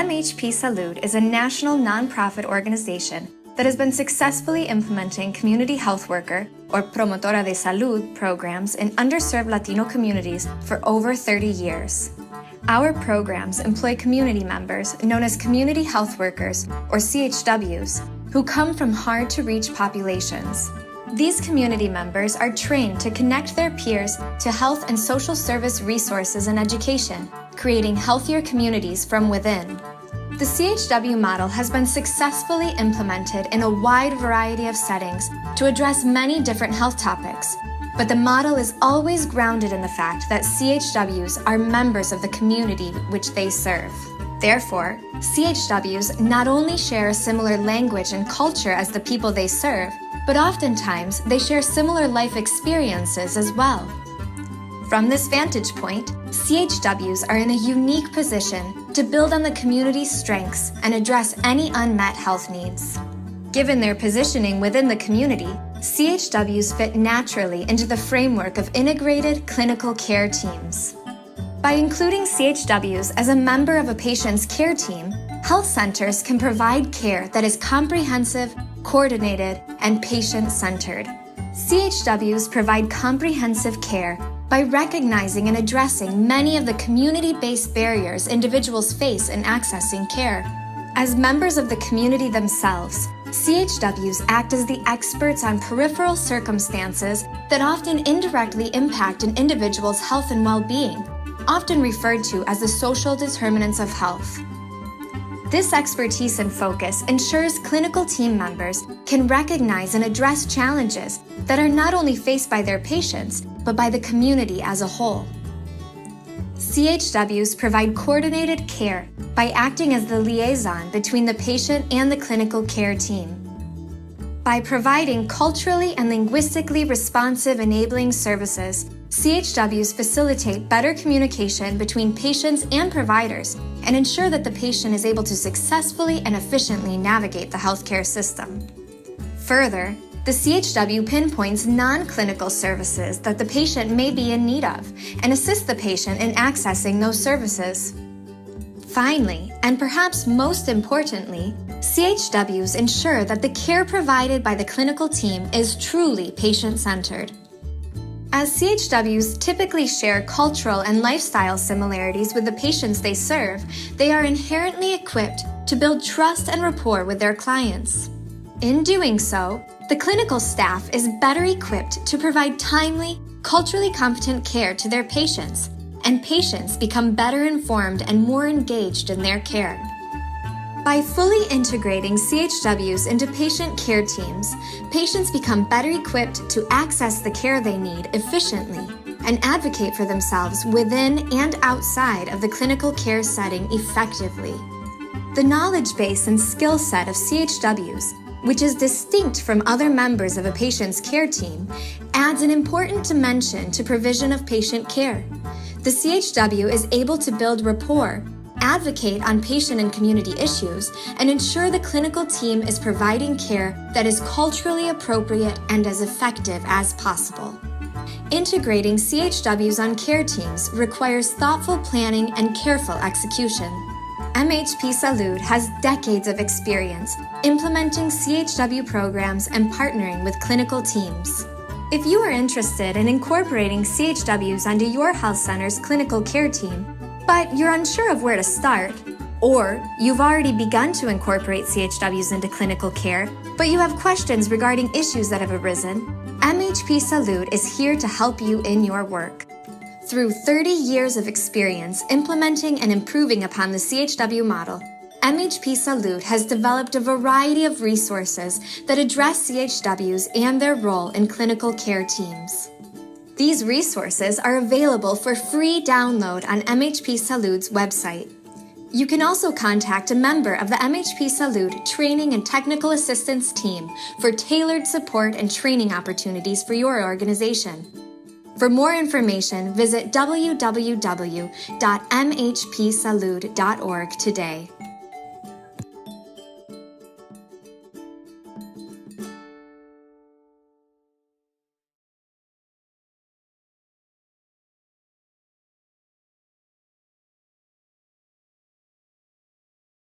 MHP Salud is a national nonprofit organization that has been successfully implementing community health worker or promotora de salud programs in underserved Latino communities for over 30 years. Our programs employ community members known as community health workers or CHWs who come from hard-to-reach populations. These community members are trained to connect their peers to health and social service resources and education, creating healthier communities from within. The CHW model has been successfully implemented in a wide variety of settings to address many different health topics, but the model is always grounded in the fact that CHWs are members of the community which they serve. Therefore, CHWs not only share a similar language and culture as the people they serve, but oftentimes they share similar life experiences as well. From this vantage point, CHWs are in a unique position to build on the community's strengths and address any unmet health needs. Given their positioning within the community, CHWs fit naturally into the framework of integrated clinical care teams. By including CHWs as a member of a patient's care team, health centers can provide care that is comprehensive, coordinated, and patient-centered. CHWs provide comprehensive care by recognizing and addressing many of the community-based barriers individuals face in accessing care. As members of the community themselves, CHWs act as the experts on peripheral circumstances that often indirectly impact an individual's health and well-being, often referred to as the social determinants of health. This expertise and focus ensures clinical team members can recognize and address challenges that are not only faced by their patients, but by the community as a whole. CHWs provide coordinated care by acting as the liaison between the patient and the clinical care team. By providing culturally and linguistically responsive enabling services, CHWs facilitate better communication between patients and providers and ensure that the patient is able to successfully and efficiently navigate the healthcare system. Further, the CHW pinpoints non-clinical services that the patient may be in need of and assists the patient in accessing those services. Finally, and perhaps most importantly, CHWs ensure that the care provided by the clinical team is truly patient-centered. As CHWs typically share cultural and lifestyle similarities with the patients they serve, they are inherently equipped to build trust and rapport with their clients. In doing so, the clinical staff is better equipped to provide timely, culturally competent care to their patients, and patients become better informed and more engaged in their care. By fully integrating CHWs into patient care teams, patients become better equipped to access the care they need efficiently and advocate for themselves within and outside of the clinical care setting effectively. The knowledge base and skill set of CHWs, which is distinct from other members of a patient's care team, adds an important dimension to provision of patient care. The CHW is able to build rapport, advocate on patient and community issues, and ensure the clinical team is providing care that is culturally appropriate and as effective as possible. Integrating CHWs on care teams requires thoughtful planning and careful execution. MHP Salud has decades of experience implementing CHW programs and partnering with clinical teams. If you are interested in incorporating CHWs onto your health center's clinical care team, but you're unsure of where to start, or you've already begun to incorporate CHWs into clinical care, but you have questions regarding issues that have arisen, MHP Salud is here to help you in your work. Through 30 years of experience implementing and improving upon the CHW model, MHP Salud has developed a variety of resources that address CHWs and their role in clinical care teams. These resources are available for free download on MHP Salud's website. You can also contact a member of the MHP Salud Training and Technical Assistance team for tailored support and training opportunities for your organization. For more information, visit www.mhpsalud.org today.